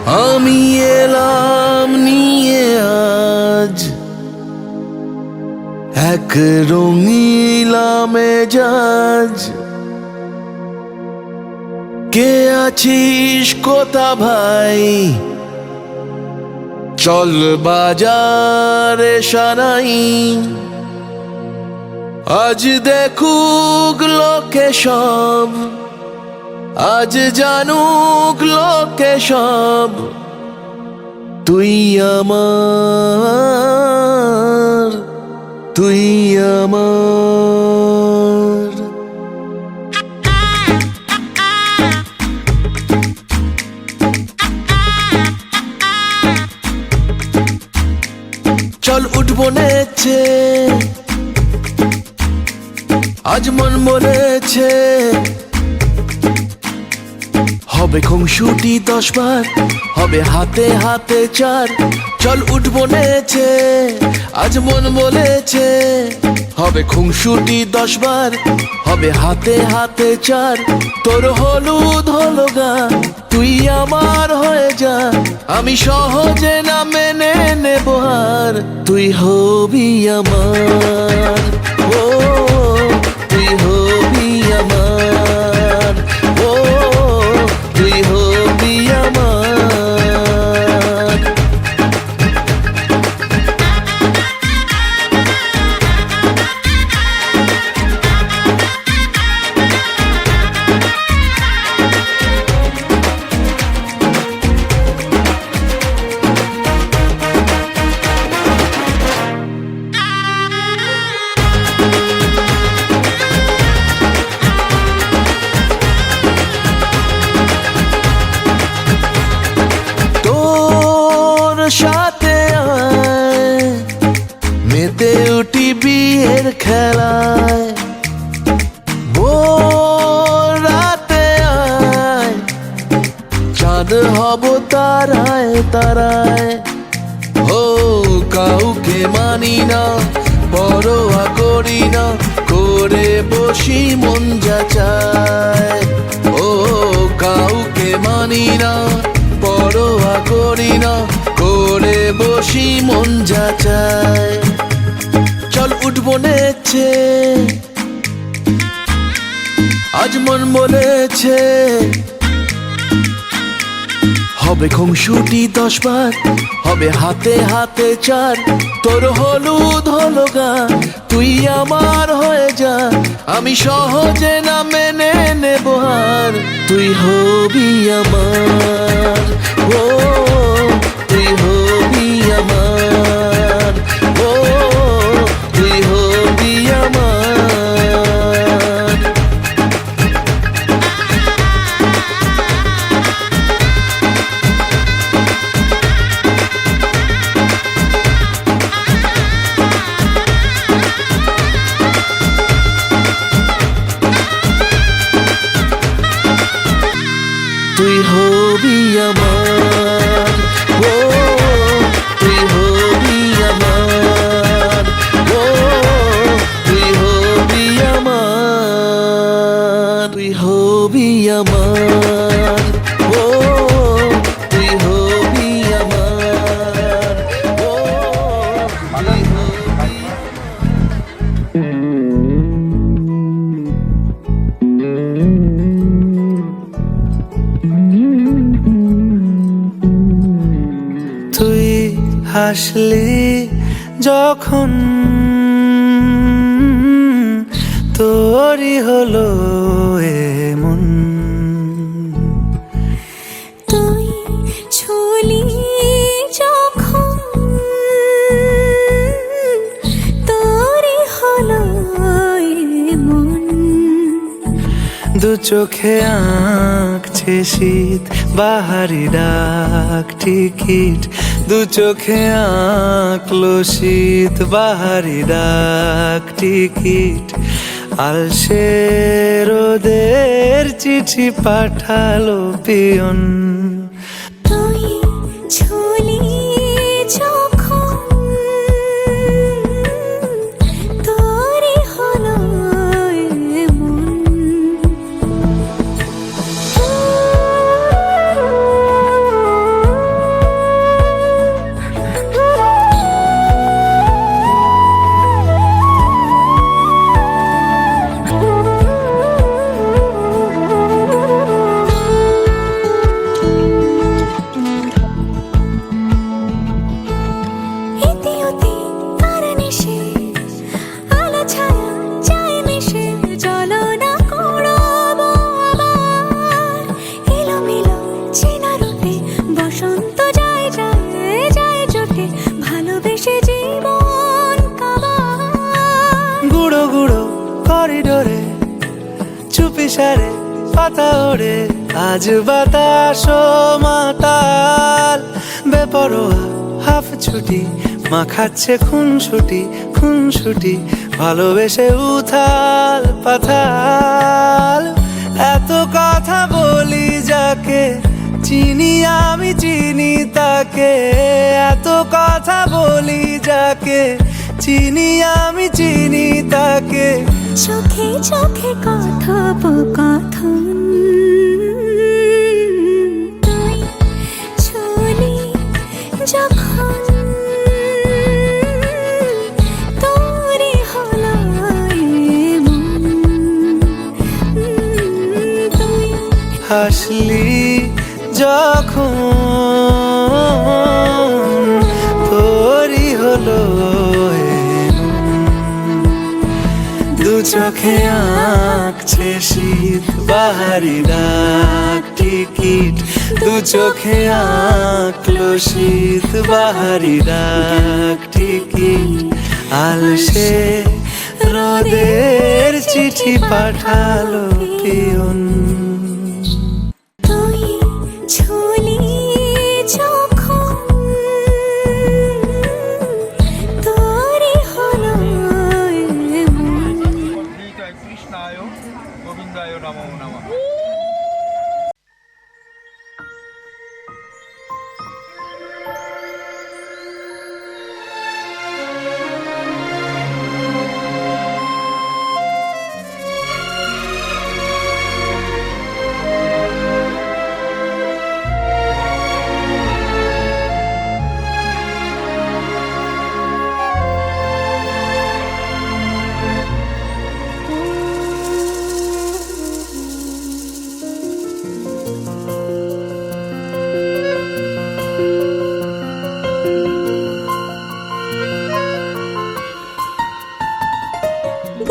আমি এলাম নিয়ে আজ এক রঙিলা মেজাজ। কে আছিস কোথা ভাই, চল বাজারে সারাই। আজ দেখুক লোকে সব, আজ জানুক লোকে সব, তুই আমার, তুই আমার। চল উঠবো নেচে, আজ মন বলেছে হবে খুনসুটি 10 বার, হবে হাতে হাতে 4। চল উঠবো নেচে, আজ মন বলেছে হবে খুনসুটি 10 বার, হবে হাতে হাতে 4। তোর হলুদ হলো গা, তুই আমার হয়ে যা, আমি সহজে না মেনে নেব হার। তুই হবি আমার, ও তুই হবি আমার, ও তুই হবি আমার। সাথে আয় মেতে উঠি বিয়ের খেলায়, ভোর রাতে আয় চাঁদ হব তারায় তারায়। ও কাউকে মানি না, পরোয়া করি না, করে বসি মন যা চায়। ও কাউকে মানি না, পরোয়া করি না, করে বসি মন যা চায়। চল উঠবো নেচে, আজ মন বলেছে হবে খুনসুটি 10 বার, হবে হাতে হাতে 4। তোর হলুদ হলো গা, তুই আমার হয়ে যা, আমি সহজে না মেনে নেব হার। তুই হবি আমার, ও তুই হবি আমার, ও তুই হবি আমার। তুই হবি আমার, ও তুই হবি আমার, ও তুই হবি আমার, তুই হবি আমার, ও তুই হবি আমার, ও তুই হবি। তুই হাসলি যখন তোরই হলো এমন, তুই ছুলি যখন তোরই হলো এমন। দু চোখে আঁকছে শীত বাহারি ডাক টিকিট, দু চোখে আঁকলো শীত বাহারি ডাক টিকিট। আলসে রোদের চিঠি পাঠালো পিয়ন, তুই ছুলি যখন তোরই হলো এমন। করে আজ বাতাস মাতাল, বেপরোয়া হাফ ছুটি মাখাচ্ছে খুনসুটি ভালোবেসে উথাল পাথাল। এত কথা বলি যাকে চিনি আমি চিনি তাকে, এত কথা বলি যাকে চিনি আমি চিনি তাকে। চোখে চোখে কথোপকথন, তুই চলি যখন তোরে হলো এমন, তুই হাসলি যখন তোরই হলো দু চোখে আঁকছে শীত বাহারি ডাক টিকিট, দু চোখে আঁকলো শীত বাহারি ডাক টিকিট। আলসে রোদের চিঠি পাঠালো পিয়ন। তুই চলি যখন তোরে হলো এমন। কৃষ্ণায় গোবিন্দায় নমো নমঃ।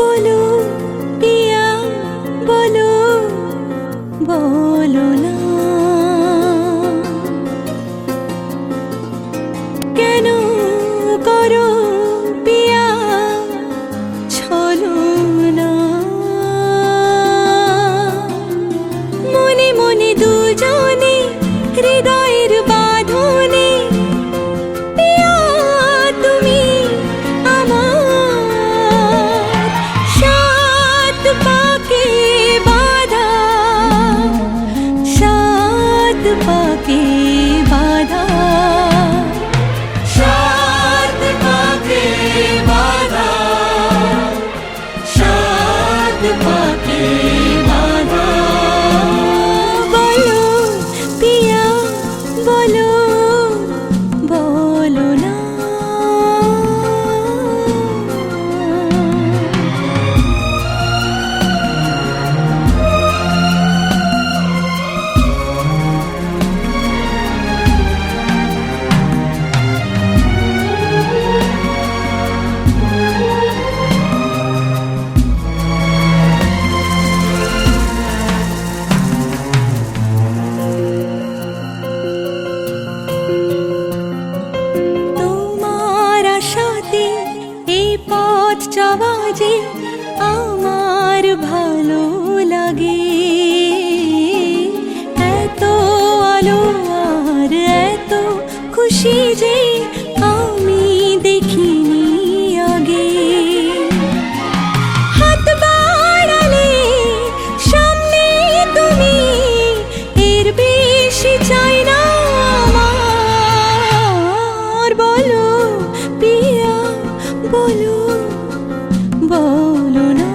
বলো পিয়া বলো, বলো না কেন করো পিয়া ছলো না। মনে মনে দুজনে হৃদয়ের বাঁধনে পিয়া তুমি আমার, সাত পাকে বাঁধা, সাত পাকে বাঁধা, সাত পাকে বাঁধা, সাত পাকে বাঁধা। বলো পিয়া বলো, বলো না তোমার আশাতে এই পথ চলা যে আমার ভালো লাগে। এত আলো আর এত খুশি যে আমি দেখিনি আগে। হাত বাড়ালে সামনে তুমি, এর বেশি চাই না আমার। বলো পিয়া বলো, বলো না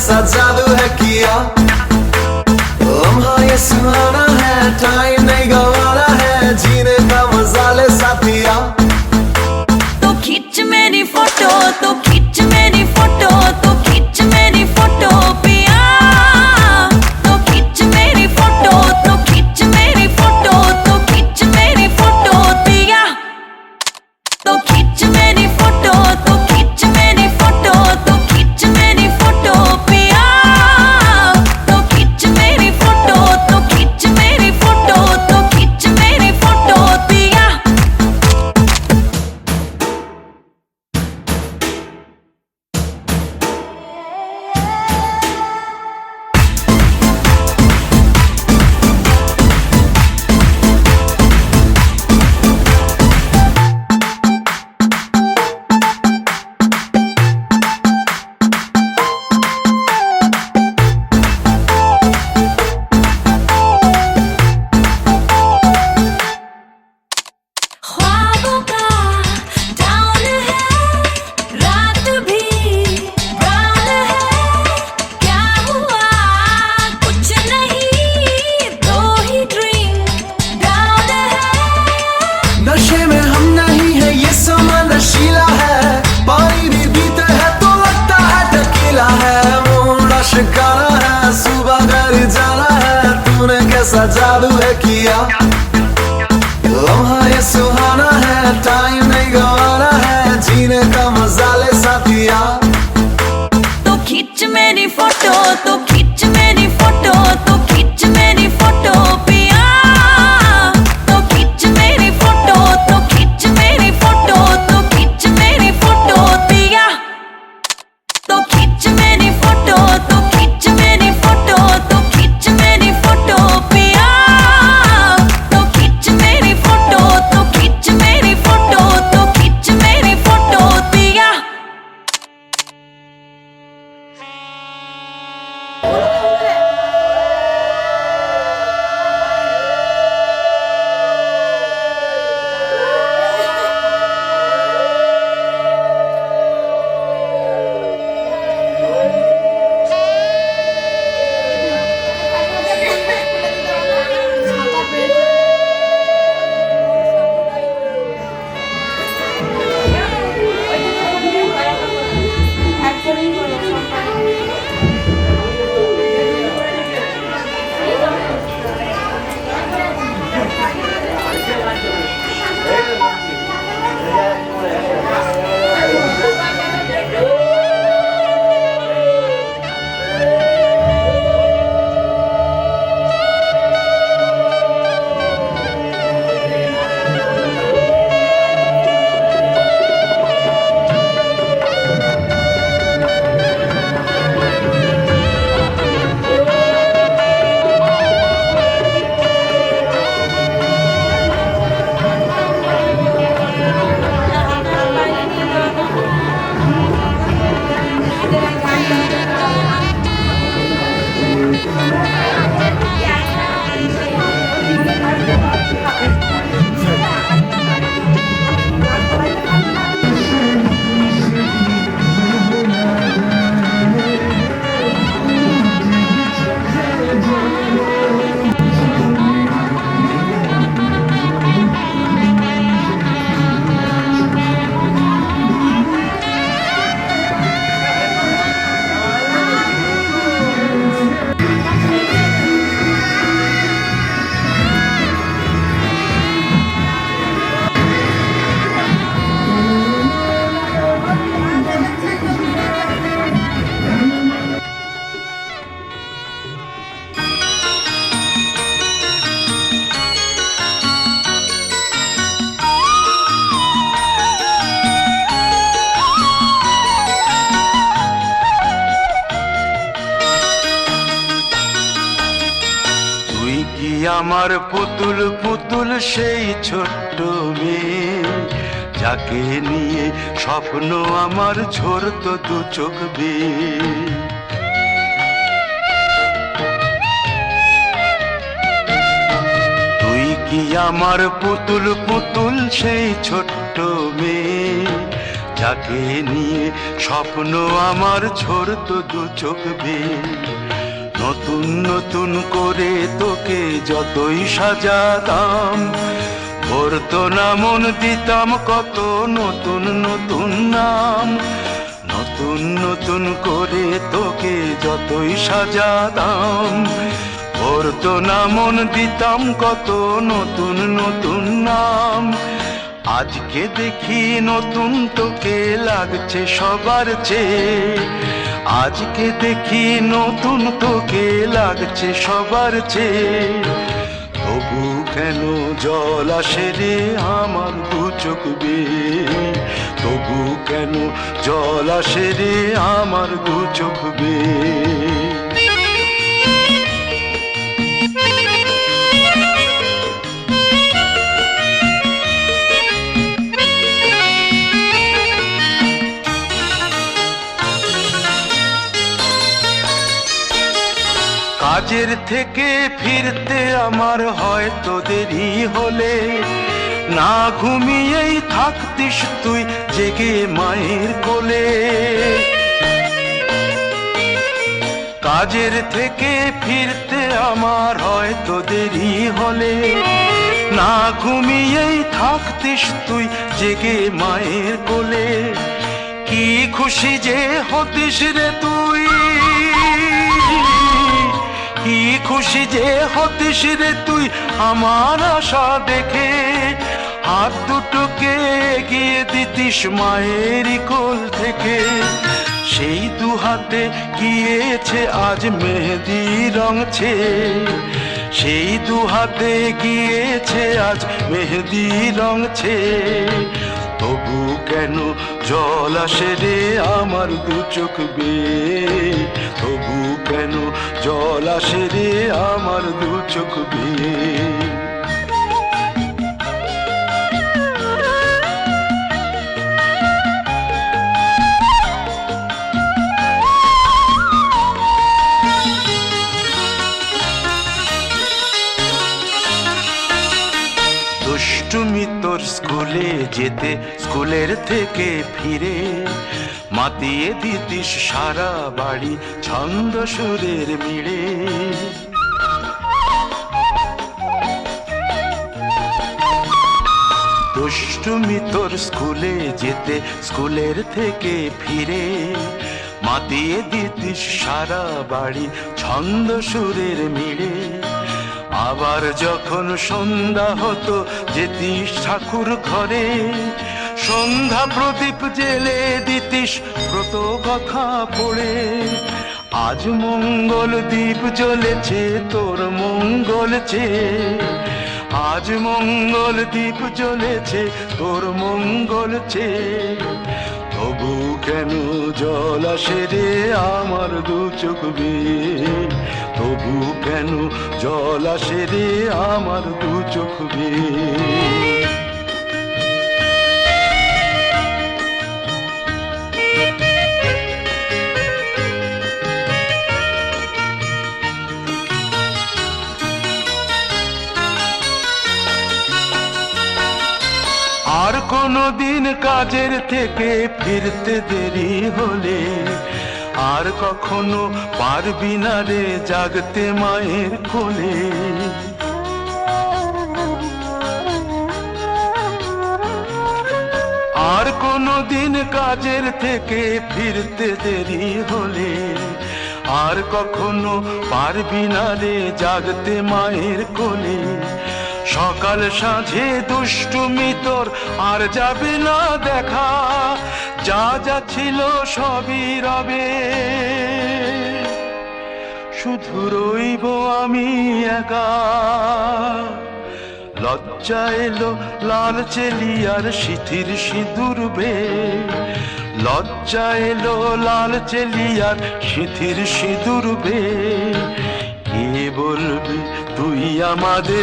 कैसा जादू है किया, लम्हा ये सुहाना है, टाइम नहीं गवाना है, जीने का मजा ले साथिया। तो खींच मेरी फोटो, तो खींच मेरी फोटो, तो खींच मेरी फोटो पिया। तो खींच मेरी फोटो, तो खींच मेरी फोटो, तो खींच मेरी फोटो पिया। तो खींच मेरी फोटो, तो खींच मेरी फोटो, तो खींच मेरी फोटो पिया। तो खींच मेरी फोटो, तो खींच मेरी फोटो, तो खींच मेरी फोटो पिया। ख्वाबों का डाउन है, रात भी ब्राउन है। क्या हुआ कुछ नहीं, दो ही ड्रिंक डाउन है। नशे में हम नहीं है, ये समा नशीला है, पानी भी पीते हैं तो लगता है टकीला है। मुंडा शिकारा है, सुबह घर जाना है, तूने कैसा जादू है किया, लम्हा ये सुहाना है, टाइम नहीं गवाना है, जीने का मजा ले साथिया। तो खींच मेरी फोटो, तो खींच मेरी फोटो, तो खींच मेरी फोटो पिया। तो खींच मेरी फोटो, तो खींच मेरी फोटो, तो खींच मेरी फोटो पिया। तो खींच मेरी फोटो, तो खींच मेरी फोटो, तो खींच मेरी फोटो पिया। तो खींच मेरी फोटो, तो खींच मेरी फोटो, तो खींच मेरी फोटो पिया। আমার পুতুল পুতুল সেই ছোট্ট মেয়ে, যাকে নিয়ে স্বপ্ন আমার ঝরতো দু চোখ বেয়ে। তুই কি আমার পুতুল পুতুল সেই ছোট্ট মেয়ে, যাকে নিয়ে স্বপ্ন আমার ঝরতো দু চোখ বেয়ে। নতুন নতুন করে তোকে যতই সাজাতাম, ভরতো না মন, দিতাম কত নতুন নতুন নাম। নতুন নতুন করে তোকে যতই সাজাতাম, ভরতো না মন, দিতাম কত নতুন নতুন নাম। আজকে দেখি নতুন তোকে লাগছে সবার চেয়ে, আজকে দেখি নতুন তোকে লাগছে সবার চেয়ে। তবু কেন জল আসে রে আমার দু চোখ বেয়ে, তবু কেন জল আসে রে আমার দু চোখ বেয়ে। কাজের থেকে ফিরতে আমার হয়তো দেরি হলে, না ঘুমিয়েই থাকতিস তুই জেগে মায়ের কোলে। কাজের থেকে ফিরতে আমার হয়তো দেরি হলে, না ঘুমিয়েই থাকতিস তুই জেগে মায়ের কোলে। কি খুশি যে হতিস রে তুই, কি খুশি যে হতিস রে তুই আমার আশা দেখে। হাত দুটোকে এগিয়ে দিতিস মায়ের কোল থেকে, সেই দু হাতে গিয়েছে আজ মেহেদি রং ছেয়ে। সেই দু হাতে গিয়েছে আজ মেহেদি রং ছেয়ে। তবু কেন জল আসে রে আমার দু চোখ বেয়ে, তবু কেন জল আসে রে আমার দু চোখ বেয়ে। দুষ্টুমি তোর স্কুলে যেতে, স্কুলের থেকে ফিরে মাতিয়ে দিতিস সারা বাড়ি ছন্দ সুরের মিড়ে। দুষ্টুমি তোর স্কুলে যেতে, স্কুলের থেকে ফিরে মাতিয়ে দিতিস সারা বাড়ি ছন্দ সুরের মিড়ে। আবার যখন সন্ধ্যা হতো যেতিস ঠাকুর ঘরে, সন্ধ্যা প্রদীপ জেলে দিতিস ব্রত কথা পড়ে। আজ মঙ্গল দ্বীপ জ্বলেছে তোর মঙ্গল চেয়ে, আজ মঙ্গল দ্বীপ জ্বলেছে তোর মঙ্গল চেয়ে। তবু কেন জল আসে রে আমার দু চোখ বেয়ে, তবু কেন জল আসে রে আমার দু চোখ বেয়ে। আর কোনো দিন কাজের থেকে ফিরতে দেরি হলে, আর কখনো পারবি না রে জাগতে মায়ের কোলে। আর কোনো দিন কাজের থেকে ফিরতে দেরি হলে, আর কখনো পারবি না রে জাগতে মায়ের কোলে। সকাল সাঁঝে দুষ্টুমি তোর আর যাবে না দেখা, যা যা ছিল সবই রবে। শুধু রইব আমি একা, লজ্জা এলো লাল চেলিয়ার সিথির সিঁদুর বেয়ে। লজ্জা এলো লাল চেলিয়ার সিথির সিঁদুর বেয়ে। কে বলবি তুই আমাদের